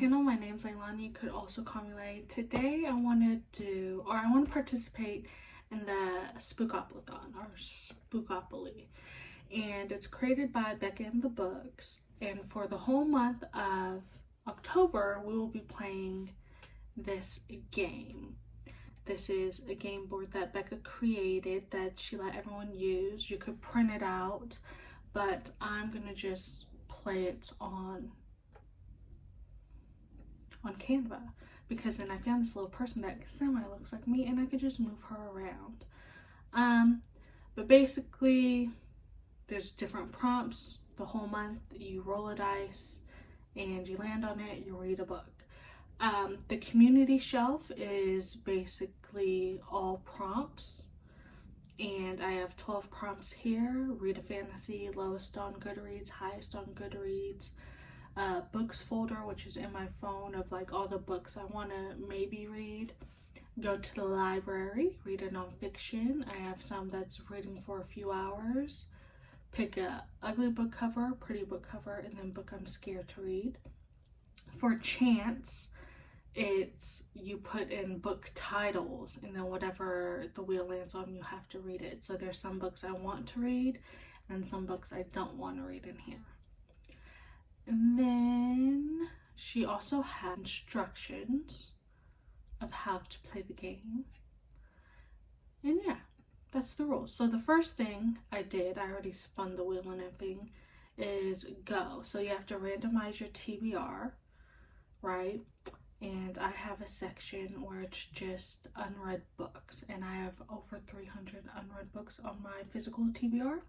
channel. My name's Leilani. You could also call me Lay. Today I want to participate in the Spookoplathon or Spookopoly. And it's created by Becca and The Books. And for the whole month of October, we will be playing this game. This is a game board that Becca created that she let everyone use. You could print it out, but I'm gonna just play it on Canva, because then I found this little person that semi looks like me and I could just move her around. But basically there's different prompts the whole month. You roll a dice and you land on it, you read a book. The community shelf is basically all prompts, and I have 12 prompts here. Read a fantasy, lowest on Goodreads, highest on Goodreads. Books folder, which is in my phone, of like all the books I want to maybe read. Go to the library, read a nonfiction. I have some that's reading for a few hours. Pick a ugly book cover, pretty book cover, and then book I'm scared to read. For chance, it's you put in book titles, and then whatever the wheel lands on, you have to read it. So there's some books I want to read and some books I don't want to read in here. And then she also had instructions of how to play the game. And yeah, that's the rules. So the first thing I did, I already spun the wheel and everything, is go. So you have to randomize your TBR, right? And I have a section where it's just unread books, and I have over 300 unread books on my physical TBR,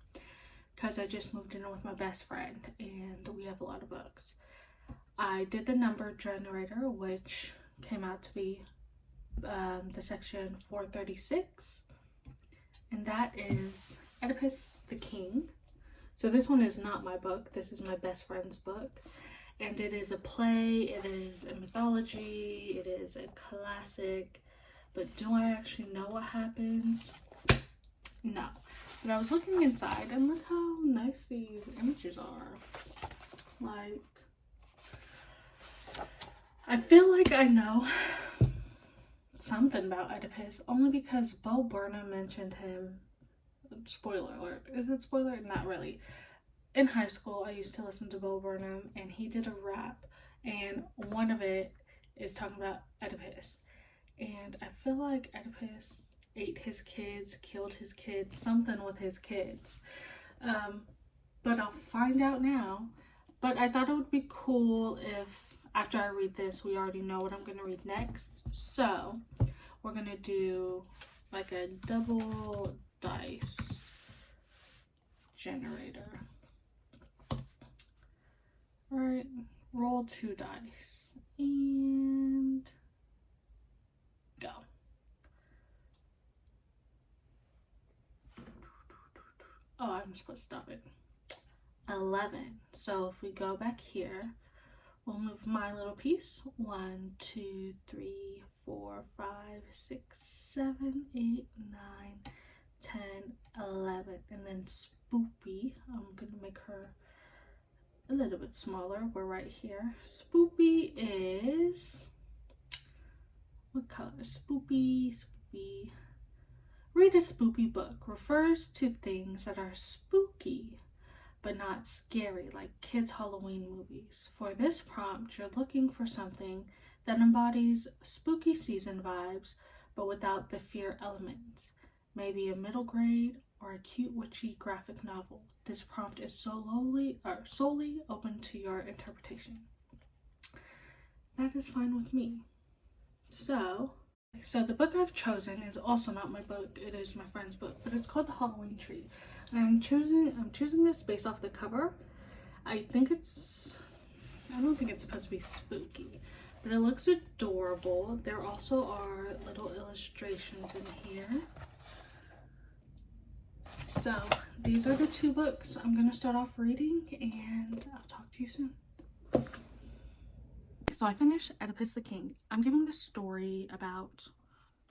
because I just moved in with my best friend and we have a lot of books. I did the number generator, which came out to be the section 436, and that is Oedipus the King. So this one is not my book, this is my best friend's book, and it is a play, it is a mythology, it is a classic, but do I actually know what happens? No. But I was looking inside, and look how nice these images are. Like, I feel like I know something about Oedipus, only because Bo Burnham mentioned him. Spoiler alert. Is it spoiler? Not really. In high school, I used to listen to Bo Burnham, and he did a rap, and one of it is talking about Oedipus. And I feel like Oedipus ate his kids, killed his kids, something with his kids. But I'll find out now. But I thought it would be cool if, after I read this, we already know what I'm going to read next. So, we're going to do like a double dice generator. Alright, roll 2 dice. And go. Oh, I'm supposed to stop it. 11. So if we go back here, we'll move my little piece. 1, 2, 3, 4, 5, 6, 7, 8, 9, 10, 11. And then Spoopy, I'm going to make her a little bit smaller. We're right here. Spoopy is, what color? Spoopy. Read a spoopy book refers to things that are spooky but not scary, like kids' Halloween movies. For this prompt, you're looking for something that embodies spooky season vibes but without the fear element. Maybe a middle grade or a cute witchy graphic novel. This prompt is solely open to your interpretation. That is fine with me. So the book I've chosen is also not my book, it is my friend's book, but it's called The Halloween Tree. And I'm choosing this based off the cover. I don't think it's supposed to be spooky, but it looks adorable. There also are little illustrations in here. So these are the 2 books I'm going to start off reading, and I'll talk to you soon. So I finished Oedipus the King. I'm giving the story about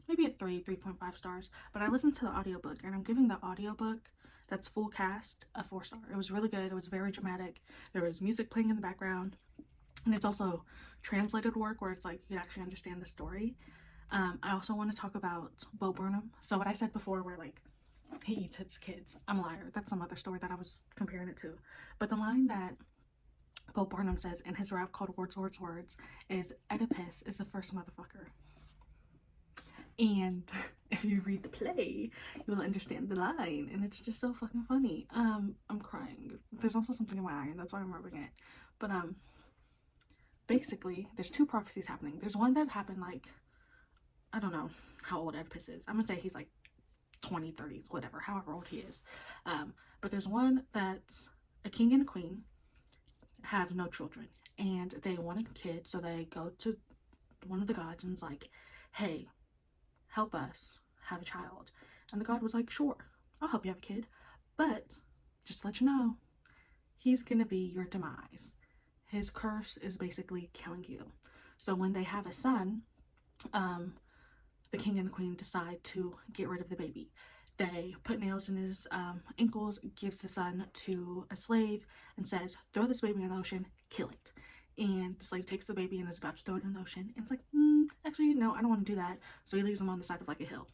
maybe a 3.5 stars, but I listened to the audiobook, and I'm giving the audiobook that's full cast a 4 star. It was really good. It was very dramatic. There was music playing in the background. and it's also translated work where it's like you can actually understand the story. I also want to talk about Bo Burnham. So what I said before, where like he eats his kids, I'm a liar. That's some other story that I was comparing it to. But the line that Bo Burnham says in his rap called Words, Words, Words is Oedipus is the first motherfucker. And if you read the play, you will understand the line, and it's just so fucking funny. I'm crying. There's also something in my eye, and that's why I'm rubbing it. But basically, there's two prophecies happening. There's one that happened like, I don't know how old Oedipus is. I'm gonna say he's like 20, 30s, whatever, however old he is. But there's one that's a king and a queen have no children, and they want a kid, so they go to one of the gods and it's like, hey, help us have a child. And the god was like, sure, I'll help you have a kid, but just to let you know, he's gonna be your demise. His curse is basically killing you. So when they have a son, the king and the queen decide to get rid of the baby. They put nails in his ankles, gives the son to a slave, and says, throw this baby in the ocean, kill it. And the slave takes the baby and is about to throw it in the ocean. And it's like, actually, no, I don't want to do that. So he leaves him on the side of like a hill.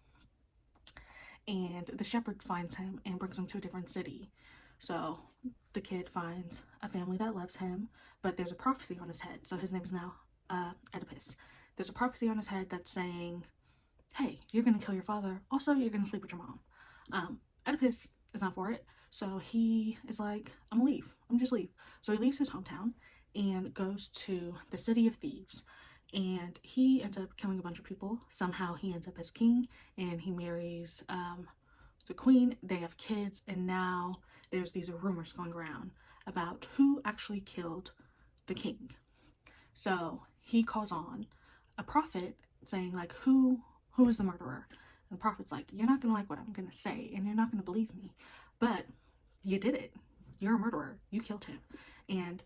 And the shepherd finds him and brings him to a different city. So the kid finds a family that loves him, but there's a prophecy on his head. So his name is now Oedipus. There's a prophecy on his head that's saying, hey, you're gonna kill your father. Also, you're gonna sleep with your mom. Oedipus is not for it. So he is like, I'm gonna leave. I'm just leave. So he leaves his hometown and goes to the city of thieves. And he ends up killing a bunch of people. Somehow he ends up as king, and he marries the queen. They have kids, and now there's these rumors going around about who actually killed the king. So he calls on a prophet saying like, who is the murderer? And the prophet's like, you're not gonna like what I'm gonna say, and you're not gonna believe me, but you did it. You're a murderer. You killed him. And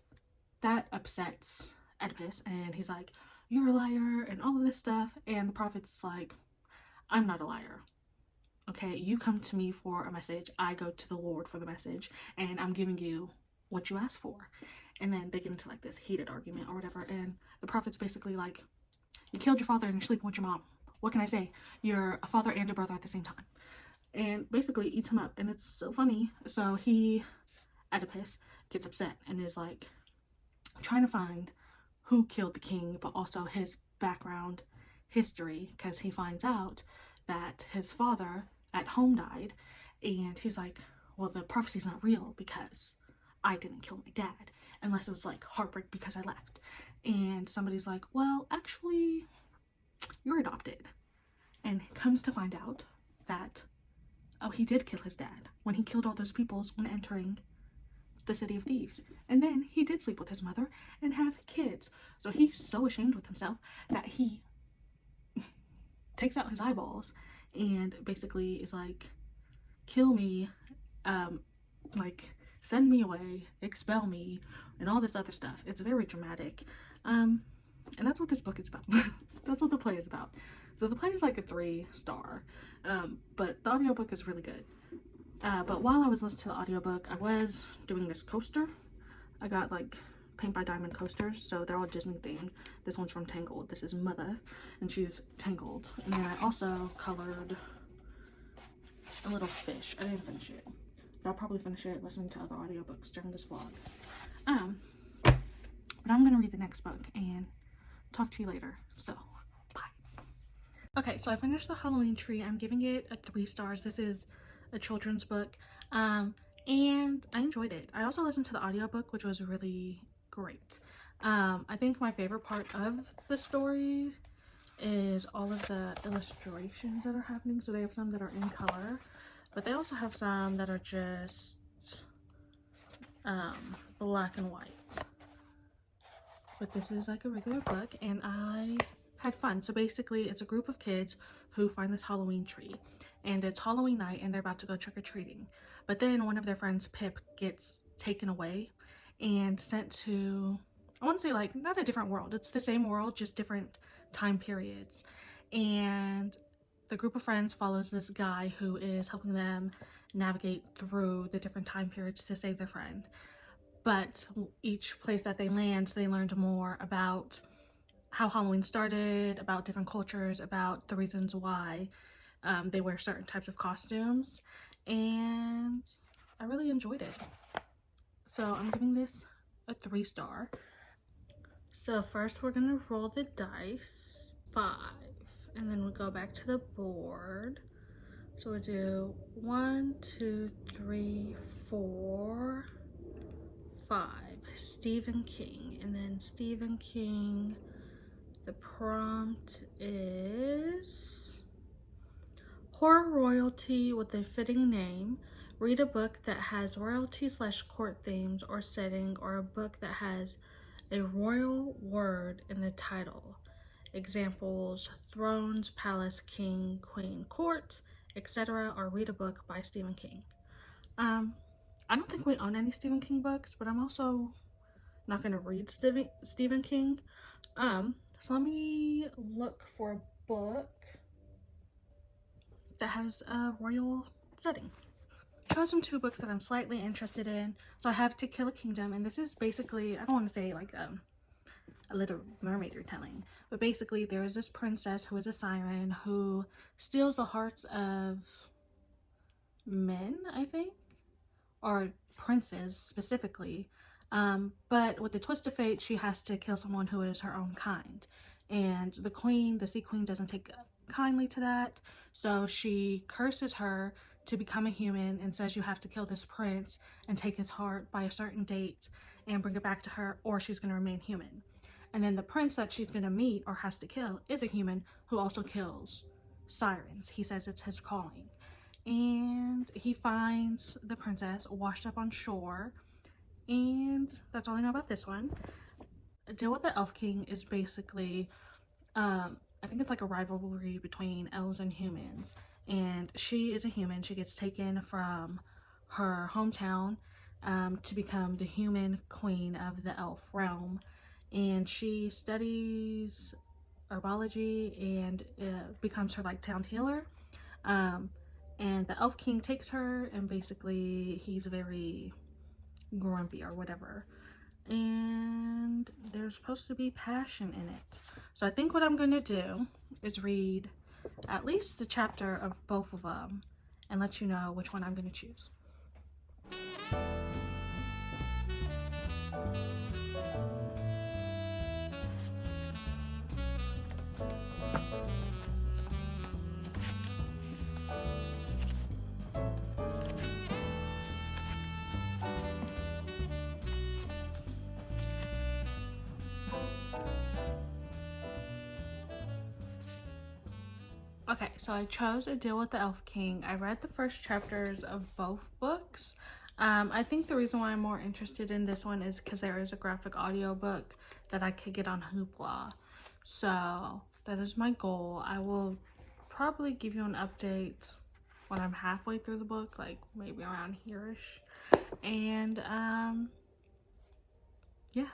that upsets Oedipus, and he's like, you're a liar, and all of this stuff. And the prophet's like, I'm not a liar. Okay, you come to me for a message, I go to the Lord for the message, and I'm giving you what you asked for. And then they get into like this heated argument or whatever, and the prophet's basically like, you killed your father and you're sleeping with your mom. What can I say? You're a father and a brother at the same time. And basically eats him up, and it's so funny. So Oedipus, gets upset and is like trying to find who killed the king, but also his background history, because he finds out that his father at home died, and he's like, well, the prophecy's not real because I didn't kill my dad, unless it was like heartbreak because I left. And somebody's like, well, actually, you're adopted. And comes to find out that, oh, he did kill his dad when he killed all those people when entering the city of thieves. And then he did sleep with his mother and have kids. So he's so ashamed with himself that he takes out his eyeballs and basically is like, kill me, like send me away, expel me, and all this other stuff. It's very dramatic. And that's what this book is about. That's what the play is about. So the play is like a 3-star, but the audiobook is really good. But while I was listening to the audiobook, I was doing this coaster. I got like Paint by Diamond coasters, so they're all Disney themed. This one's from Tangled. This is Mother, and she's Tangled. And then I also colored a little fish. I didn't finish it, but I'll probably finish it listening to other audiobooks during this vlog. But I'm gonna read the next book and talk to you later. So, bye. Okay, so I finished The Halloween Tree. I'm giving it a 3 stars. This is a children's book, and I enjoyed it. I also listened to the audiobook, which was really great. I think my favorite part of the story is all of the illustrations that are happening. So they have some that are in color, but they also have some that are just black and white. But this is like a regular book, and I had fun. So basically it's a group of kids who find this Halloween tree, and it's Halloween night and they're about to go trick-or-treating. But then one of their friends, Pip, gets taken away and sent to, I want to say like not a different world, it's the same world, just different time periods. And the group of friends follows this guy who is helping them navigate through the different time periods to save their friend. but each place that they land, they learned more about how Halloween started, about different cultures, about the reasons why they wear certain types of costumes, and I really enjoyed it. So I'm giving this a 3-star. So first we're gonna roll the dice. 5, and then we go back to the board. So we do 1, 2, 3, 4, 5. Stephen King. And then Stephen King, the prompt is horror royalty with a fitting name. Read a book that has royalty/court themes or setting, or a book that has a royal word in the title. Examples: thrones, palace, king, queen, court, etc. Or read a book by Stephen King. I don't think we own any Stephen King books, but I'm also not going to read Stephen King. So let me look for a book that has a royal setting. I've chosen 2 books that I'm slightly interested in. So I have To Kill a Kingdom, and this is basically, I don't want to say like a Little Mermaid retelling, but basically there is this princess who is a siren who steals the hearts of men, I think, or princes specifically, but with the twist of fate, she has to kill someone who is her own kind, and the queen, the sea queen, doesn't take kindly to that, so she curses her to become a human and says you have to kill this prince and take his heart by a certain date and bring it back to her, or she's going to remain human. And then the prince that she's going to meet or has to kill is a human who also kills sirens. He says it's his calling. And he finds the princess washed up on shore. And that's all I know about this one. Deal with the Elf King is basically, I think it's like a rivalry between elves and humans. And she is a human. She gets taken from her hometown to become the human queen of the elf realm. And she studies herbology and becomes her like town healer. And the Elf King takes her, and basically he's very grumpy or whatever. And there's supposed to be passion in it. So I think what I'm going to do is read at least the chapter of both of them and let you know which one I'm going to choose. Okay, so I chose A Deal with the Elf King. I read the first chapters of both books. I think the reason why I'm more interested in this one is because there is a graphic audio book that I could get on Hoopla. So that is my goal. I will probably give you an update when I'm halfway through the book, like maybe around here-ish. And yeah.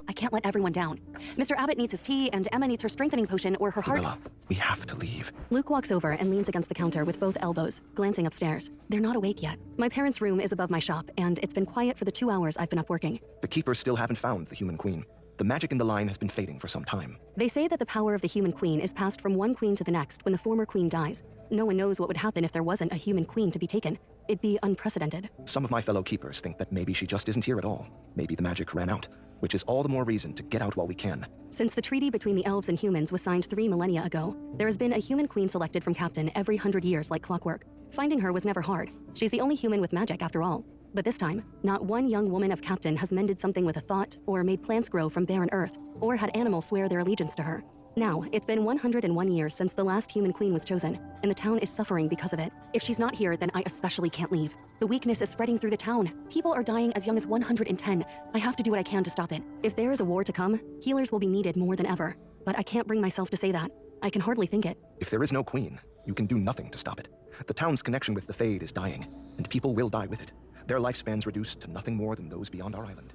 I can't let everyone down. Mr. Abbott needs his tea, and Emma needs her strengthening potion, or her heart— Camilla, we have to leave. Luke walks over and leans against the counter with both elbows, glancing upstairs. They're not awake yet. My parents' room is above my shop, and it's been quiet for the 2 hours I've been up working. The Keepers still haven't found the human queen. The magic in the line has been fading for some time. They say that the power of the human queen is passed from one queen to the next when the former queen dies. No one knows what would happen if there wasn't a human queen to be taken. It'd be unprecedented. Some of my fellow Keepers think that maybe she just isn't here at all. Maybe the magic ran out, which is all the more reason to get out while we can. Since the treaty between the elves and humans was signed 3 millennia ago, there has been a human queen selected from Captain every 100 years like clockwork. Finding her was never hard. She's the only human with magic after all. But this time, not one young woman of Captain has mended something with a thought, or made plants grow from barren earth, or had animals swear their allegiance to her. Now, it's been 101 years since the last human queen was chosen, and the town is suffering because of it. If she's not here, then I especially can't leave. The weakness is spreading through the town. People are dying as young as 110. I have to do what I can to stop it. If there is a war to come, healers will be needed more than ever. But I can't bring myself to say that. I can hardly think it. If there is no queen, you can do nothing to stop it. The town's connection with the Fade is dying, and people will die with it. Their lifespans reduced to nothing more than those beyond our island.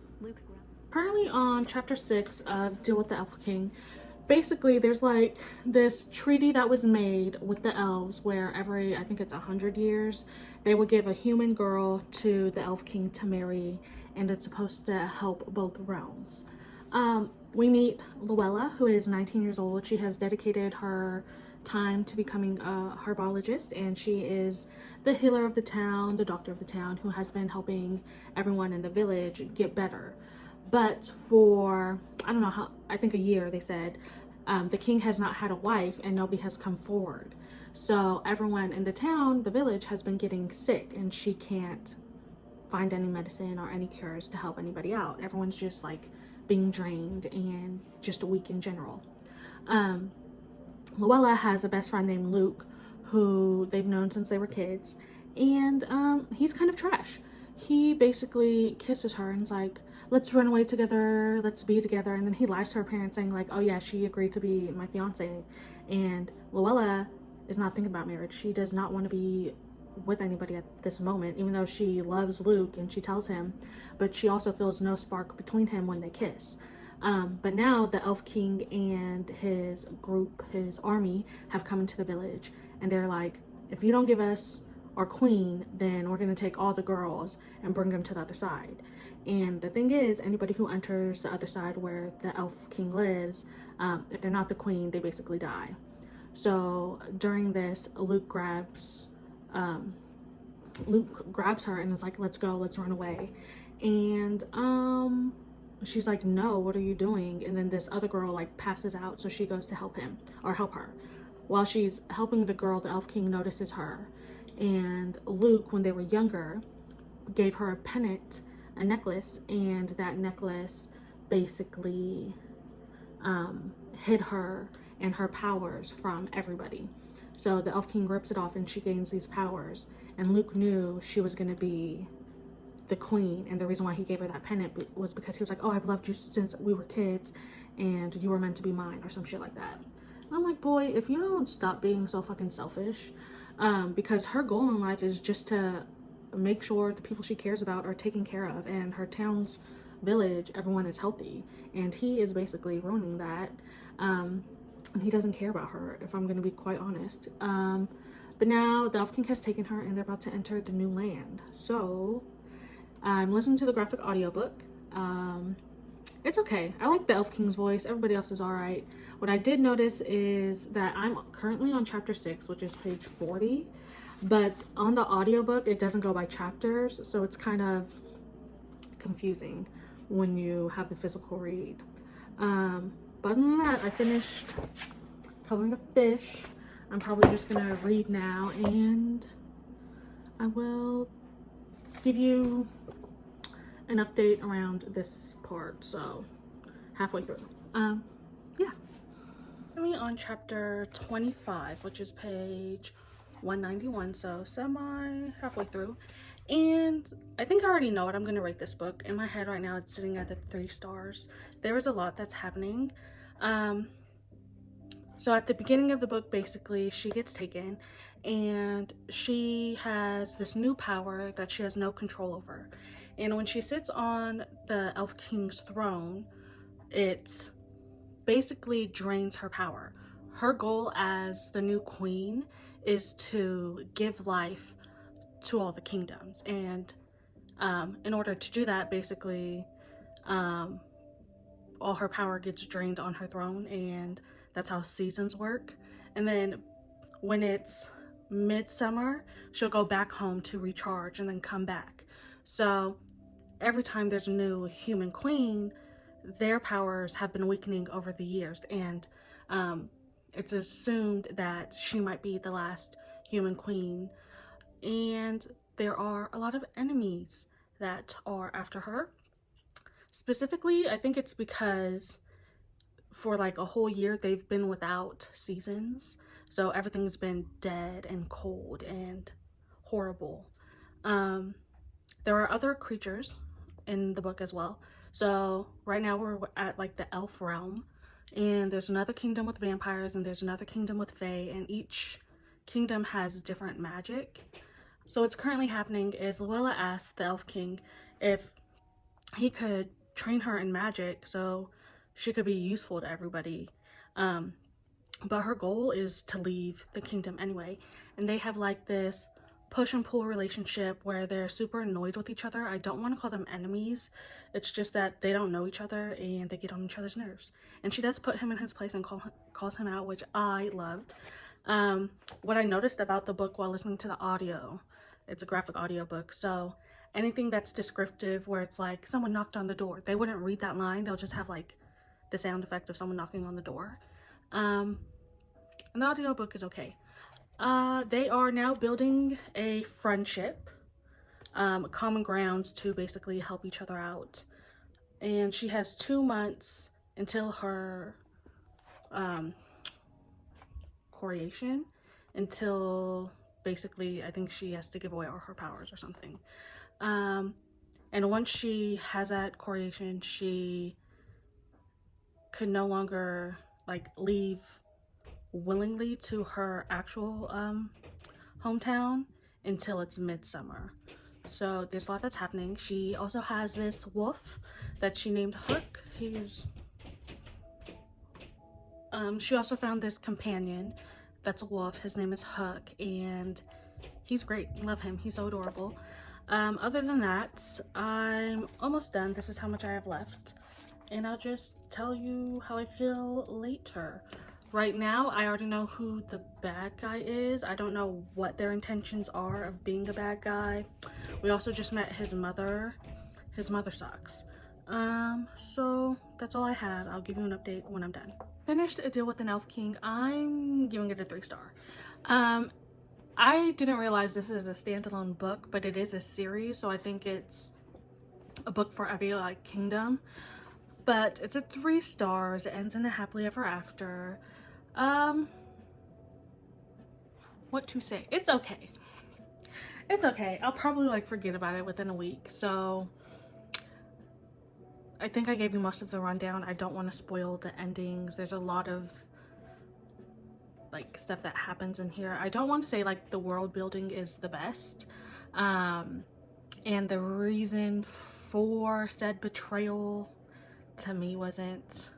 Currently on chapter 6 of Deal with the Elf King. basically there's like this treaty that was made with the elves where every, I think it's 100 years, they would give a human girl to the elf king to marry, and it's supposed to help both realms. We meet Luella, who is 19 years old. She has dedicated her time to becoming a herbologist, and she is the healer of the town, the doctor of the town, who has been helping everyone in the village get better. But for, I don't know how, I think a year, they said, the king has not had a wife and nobody has come forward. So everyone in the town, the village, has been getting sick, and she can't find any medicine or any cures to help anybody out. Everyone's just like being drained and just weak in general. Luella has a best friend named Luke, who they've known since they were kids, and he's kind of trash. He basically kisses her and is like, let's run away together, let's be together, and then he lies to her parents saying like, oh yeah, she agreed to be my fiance. And Luella is not thinking about marriage. She does not want to be with anybody at this moment, even though she loves Luke and she tells him, but she also feels no spark between him when they kiss. But now the Elf King and his group, his army, have come into the village, and they're like, if you don't give us our queen, then we're going to take all the girls and bring them to the other side. And the thing is, anybody who enters the other side where the Elf King lives, if they're not the queen, they basically die. So during this, Luke grabs her and is like, let's go, let's run away. And she's like, no, what are you doing? And then this other girl like passes out, so she goes to help her. While she's helping the girl, the Elf King notices her, and Luke, when they were younger, gave her a pendant, a necklace, and that necklace basically hid her and her powers from everybody. So the Elf King rips it off and she gains these powers, and Luke knew she was going to be the queen, and the reason why he gave her that pendant was because he was like, oh, I've loved you since we were kids and you were meant to be mine, or some shit like that. And I'm like, boy, if you don't stop being so fucking selfish, because her goal in life is just to make sure the people she cares about are taken care of, and her town's village, everyone is healthy, and he is basically ruining that. And he doesn't care about her, if I'm going to be quite honest. But now the Elf King has taken her and they're about to enter the new land. So I'm listening to the graphic audiobook. It's okay. I like the Elf King's voice. Everybody else is alright. What I did notice is that I'm currently on chapter 6, which is page 40. But on the audiobook, it doesn't go by chapters. So it's kind of confusing when you have the physical read. But other than that, I finished coloring a fish. I'm probably just going to read now, and I will give you an update around this part. So halfway through. Yeah. Currently on chapter 25, which is page 191, so halfway through. And I think I already know what I'm going to rate this book. In my head right now, it's sitting at the 3 stars. There is a lot that's happening. So at the beginning of the book, basically, she gets taken, and she has this new power that she has no control over. And when she sits on the Elf King's throne, it basically drains her power. Her goal as the new queen is to give life to all the kingdoms, and in order to do that, basically all her power gets drained on her throne, and that's how seasons work. And then when it's midsummer, she'll go back home to recharge and then come back. So every time there's a new human queen, their powers have been weakening over the years, and it's assumed that she might be the last human queen. And there are a lot of enemies that are after her. Specifically, I think it's because for like a whole year they've been without seasons, so everything's been dead and cold and horrible. There are other creatures in the book as well. So right now we're at like the elf realm, and there's another kingdom with vampires, and there's another kingdom with fae, and each kingdom has different magic. So what's currently happening is Luella asked the Elf King if he could train her in magic so she could be useful to everybody. But her goal is to leave the kingdom anyway. And they have like this push and pull relationship where they're super annoyed with each other. I don't want to call them enemies. It's just that they don't know each other and they get on each other's nerves. And she does put him in his place and calls him out, which I loved. What I noticed about the book while listening to the audio, it's a graphic audio book, so anything that's descriptive where it's like someone knocked on the door, they wouldn't read that line. They'll just have like the sound effect of someone knocking on the door. And the audiobook is okay. They are now building a friendship, common grounds to basically help each other out. And she has 2 months until her coronation, until basically I think she has to give away all her powers or something. And once she has that coronation, she could no longer like leave willingly to her actual hometown until it's midsummer. So there's a lot that's happening. She also has this wolf that she named Hook. She also found this companion that's a wolf. His name is Hook, and he's great. Love him. He's so adorable. Other than that, I'm almost done. This is how much I have left, and I'll just tell you how I feel later. Right now, I already know who the bad guy is. I don't know what their intentions are of being a bad guy. We also just met his mother. His mother sucks. So that's all I have. I'll give you an update when I'm done. Finished A Deal with an Elf King. I'm giving it a 3-star. I didn't realize this is a standalone book, but it is a series, so I think it's a book for every like kingdom. But it's a 3 stars. It ends in a happily ever after. What to say? It's okay. It's okay. I'll probably like forget about it within a week. So I think I gave you most of the rundown. I don't want to spoil the endings. There's a lot of like stuff that happens in here. I don't want to say like the world building is the best. And the reason for said betrayal to me wasn't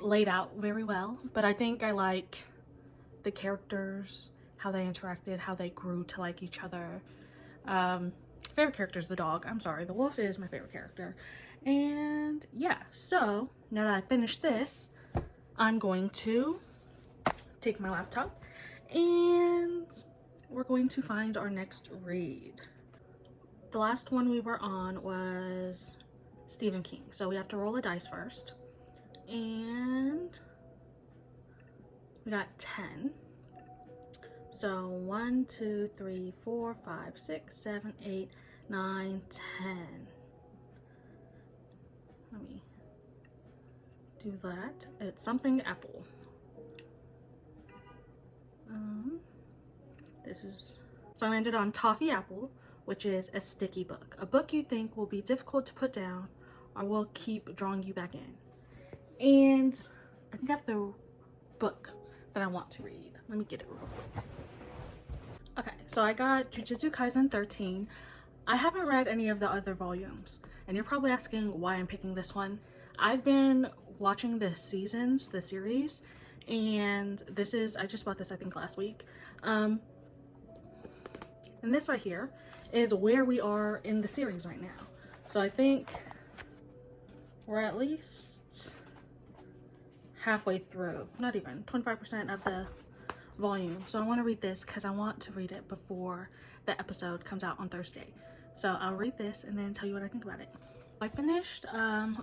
laid out very well, but I think I like the characters, how they interacted, how they grew to like each other. Favorite character is the dog. I'm sorry, the wolf is my favorite character. And yeah, so now that I finished this, I'm going to take my laptop and we're going to find our next read. The last one we were on was Stephen King, so we have to roll a dice first, and we got 10. So 1, 2, 3, 4, 5, 6, 7, 8, 9, 10. Let me do that. It's something apple. So I landed on Toffee Apple, which is a sticky book. A book you think will be difficult to put down or will keep drawing you back in. And I think I have the book that I want to read. Let me get it real quick. Okay, so I got Jujutsu Kaisen 13. I haven't read any of the other volumes, and you're probably asking why I'm picking this one. I've been watching the seasons, the series, and I just bought this I think last week. And this right here is where we are in the series right now. So I think we're at least halfway through, not even 25% of the volume. So I want to read this because I want to read it before the episode comes out on Thursday. So I'll read this and then tell you what I think about it. I finished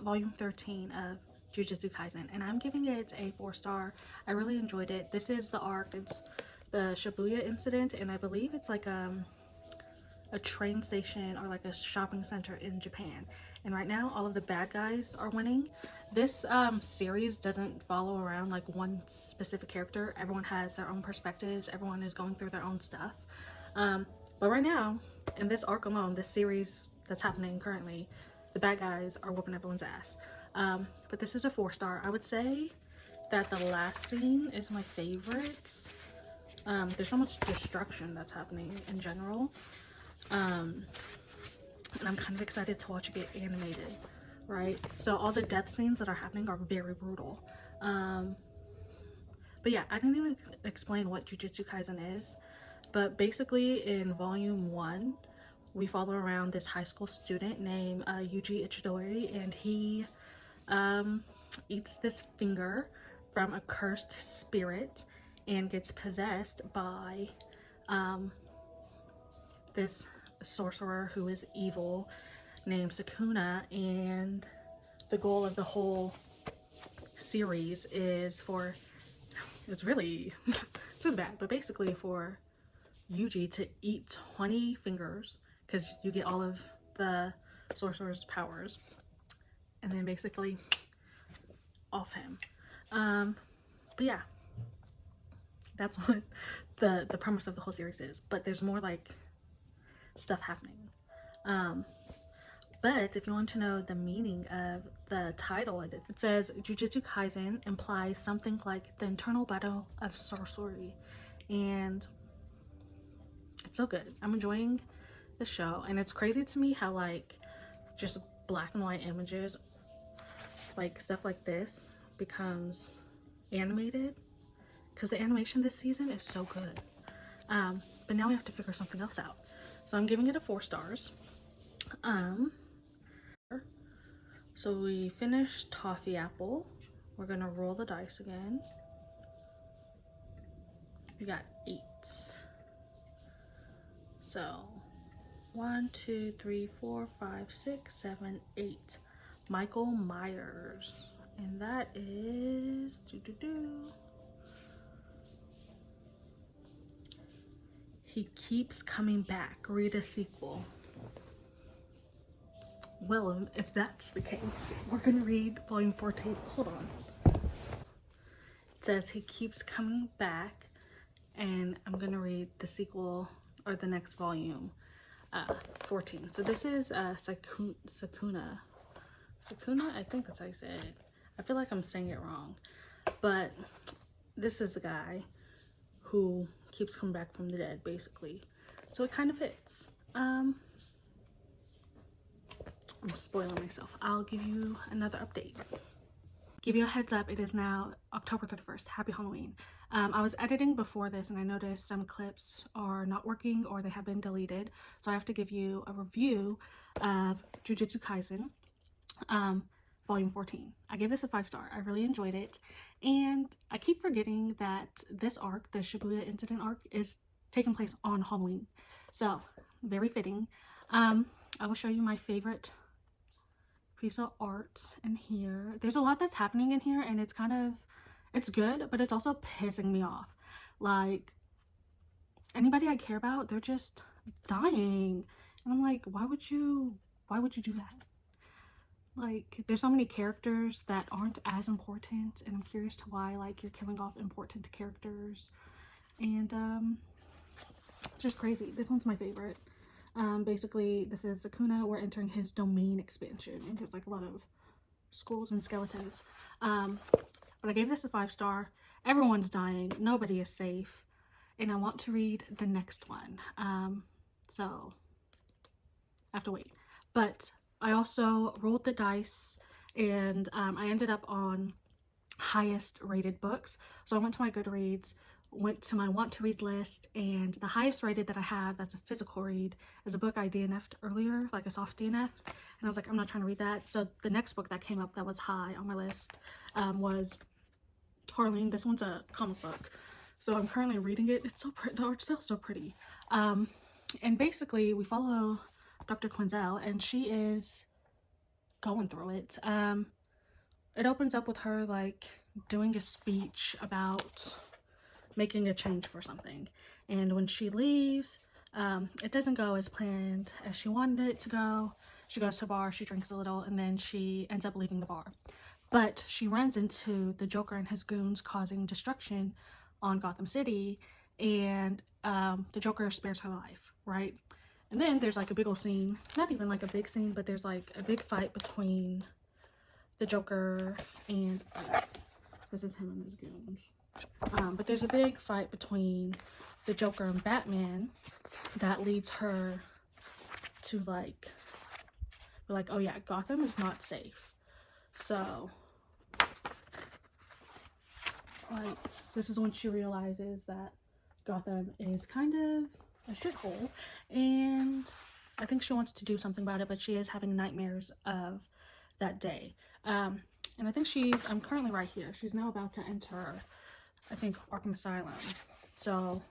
volume 13 of Jujutsu Kaisen, and I'm giving it a 4-star. I really enjoyed it. This is the arc. It's the Shibuya incident, and I believe it's like a train station or like a shopping center in Japan. And right now all of the bad guys are winning. This series doesn't follow around like one specific character. Everyone has their own perspectives. Everyone is going through their own stuff. But right now, in this arc alone, this series that's happening currently, the bad guys are whooping everyone's ass. But this is a 4-star. I would say that the last scene is my favorite. There's so much destruction that's happening in general. And I'm kind of excited to watch it get animated, right? So all the death scenes that are happening are very brutal. But yeah, I didn't even explain what Jujutsu Kaisen is. But basically, in volume 1, we follow around this high school student named Yuji Ichidori, and he eats this finger from a cursed spirit and gets possessed by this sorcerer who is evil named Sukuna. And the goal of the whole series is for, it's really bad, but basically for Yuji to eat 20 fingers, because you get all of the sorcerer's powers, and then basically off him. But yeah, that's what the premise of the whole series is. But there's more like stuff happening. But if you want to know the meaning of the title, it says Jujutsu Kaisen implies something like the internal battle of sorcery, and it's so good. I'm enjoying the show, and it's crazy to me how like just black and white images, like stuff like this, becomes animated, because the animation this season is so good. But now we have to figure something else out, so I'm giving it a 4 stars. So we finished Toffee Apple. We're gonna roll the dice again. We got 8. So 1, 2, 3, 4, 5, 6, 7, 8. Michael Myers, and that is He Keeps Coming Back. Read a sequel. Well, if that's the case, we're gonna read volume 14. Hold on. It says he keeps coming back, and I'm gonna read the sequel, or the next volume, 14. So this is Sukuna. Sukuna? I think that's how you say it. I feel like I'm saying it wrong. But this is the guy who keeps coming back from the dead, basically. So it kind of fits. I'm spoiling myself. I'll give you another update. Give you a heads up, it is now October 31st. Happy Halloween. I was editing before this and I noticed some clips are not working or they have been deleted. So I have to give you a review of Jujutsu Kaisen, volume 14. I gave this a 5-star. I really enjoyed it. And I keep forgetting that this arc, the Shibuya incident arc, is taking place on Halloween. So, very fitting. I will show you my favorite piece of art in here. There's a lot that's happening in here, and it's good, but it's also pissing me off. Like, anybody I care about, they're just dying, and I'm like, why would you do that? Like, there's so many characters that aren't as important, and I'm curious to why, like, you're killing off important characters, and just crazy. This one's my favorite. Basically, this is Sukuna. We're entering his domain expansion, and there's like a lot of skulls and skeletons. But I gave this a 5-star. Everyone's dying. Nobody is safe. And I want to read the next one. So I have to wait. But I also rolled the dice, and I ended up on highest rated books. So I went to my Goodreads, went to my want to read list, and the highest rated that I have that's a physical read is a book I DNF'd earlier, like a soft DNF, and I was like, I'm not trying to read that. So the next book that came up that was high on my list was Harleen. This one's a comic book, so I'm currently reading it. It's so pretty. The art's still so pretty. And basically we follow Dr. Quinzel, and she is going through it. It opens up with her like doing a speech about making a change for something, and when she leaves, it doesn't go as planned as she wanted it to go. She goes to a bar, she drinks a little, and then she ends up leaving the bar, but she runs into the Joker and his goons causing destruction on Gotham City, and the Joker spares her life, right? And then there's like a big old scene, not even like a big scene, but there's like a big fight between the Joker and this is him and his goons. But there's a big fight between the Joker and Batman that leads her to like, oh yeah, Gotham is not safe. So Like, this is when she realizes that Gotham is kind of a shithole, and I think she wants to do something about it, but she is having nightmares of that day. And I think I'm currently right here. She's now about to enter, I think, Arkham Asylum. So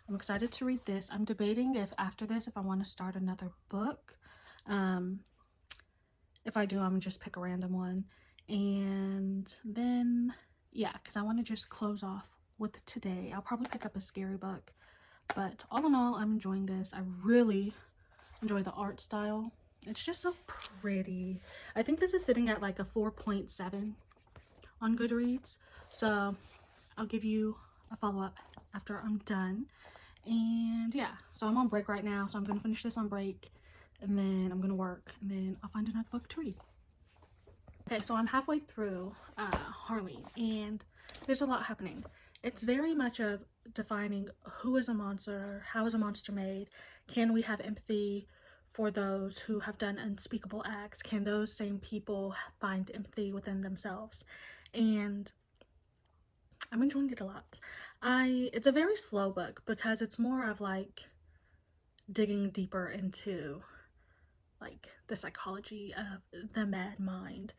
I'm excited to read this. I'm debating if after this, if I want to start another book. If I do, I'm gonna just pick a random one. And then, yeah, because I want to just close off with today. I'll probably pick up a scary book. But all in all, I'm enjoying this. I really enjoy the art style. It's just so pretty. I think this is sitting at like a 4.7 on Goodreads. So I'll give you a follow-up after I'm done. And yeah, so I'm on break right now. So I'm going to finish this on break. And then I'm going to work. And then I'll find another book to read. Okay, so I'm halfway through Harleen. And there's a lot happening. It's very much of defining who is a monster, how is a monster made, can we have empathy for those who have done unspeakable acts, can those same people find empathy within themselves. And I'm enjoying it a lot. It's a very slow book because it's more of like digging deeper into like the psychology of the mad mind.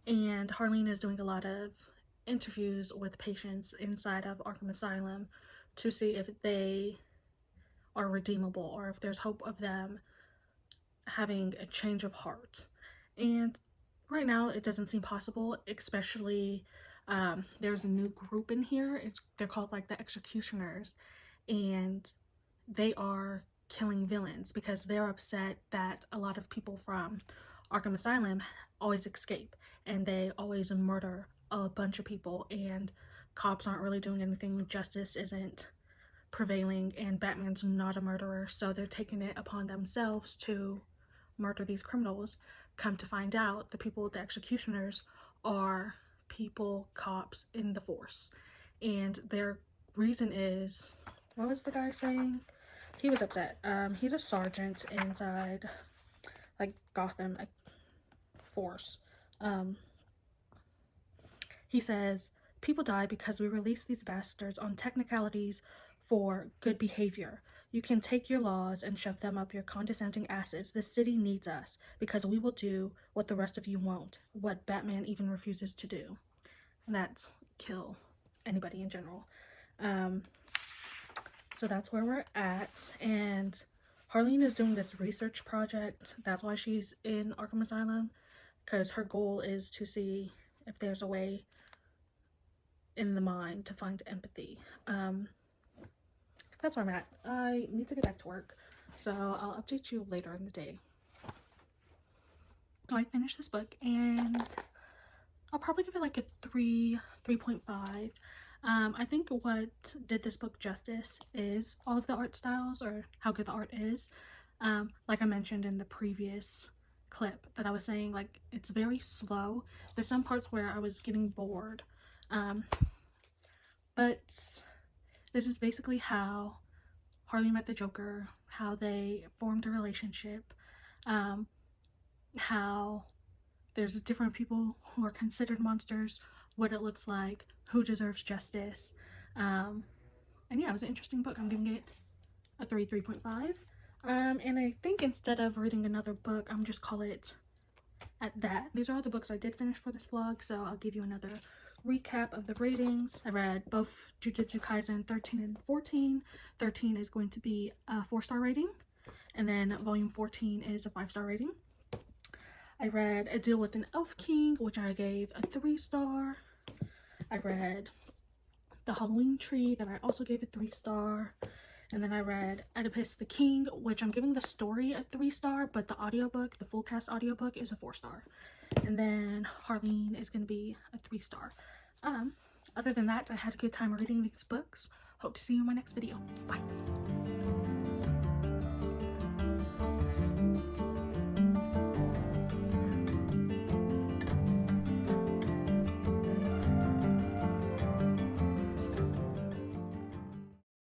And Harleen is doing a lot of interviews with patients inside of Arkham Asylum to see if they are redeemable or if there's hope of them having a change of heart. And right now it doesn't seem possible, especially there's a new group in here. They're called like the Executioners, and they are killing villains because they're upset that a lot of people from Arkham Asylum always escape and they always murder a bunch of people, and cops aren't really doing anything, justice isn't prevailing, and Batman's not a murderer, so they're taking it upon themselves to murder these criminals. Come to find out, the people with the Executioners are people, cops in the force, and their reason is, what was the guy saying? He was upset. He's a sergeant inside like Gotham force. He says, people die because we release these bastards on technicalities for good behavior. You can take your laws and shove them up your condescending asses. The city needs us because we will do what the rest of you won't, what Batman even refuses to do. And that's kill anybody in general. So that's where we're at. And Harleen is doing this research project. That's why she's in Arkham Asylum, because her goal is to see if there's a way in the mind to find empathy. That's where I'm at. I need to get back to work, so I'll update you later in the day. So I finished this book, and I'll probably give it like a 3.5. I think what did this book justice is all of the art styles, or how good the art is. Like I mentioned in the previous clip that I was saying, like, it's very slow. There's some parts where I was getting bored. But this is basically how Harley met the Joker, how they formed a relationship, how there's different people who are considered monsters, what it looks like, who deserves justice. And yeah, it was an interesting book. I'm giving it a 3.5. And I think instead of reading another book, I'm just call it at that. These are all the books I did finish for this vlog, so I'll give you another recap of the ratings. I read both Jujutsu Kaisen 13 and 14. 13 is going to be a 4-star rating, and then volume 14 is a 5-star rating. I read A Deal with an Elf King, which I gave a 3-star. I read The Halloween Tree, that I also gave a 3-star. And then I read Oedipus the King, which I'm giving the story a 3-star, but the audiobook, the full cast audiobook, is a 4-star. And then Harleen is going to be a 3-star. Other than that, I had a good time reading these books. Hope to see you in my next video. Bye.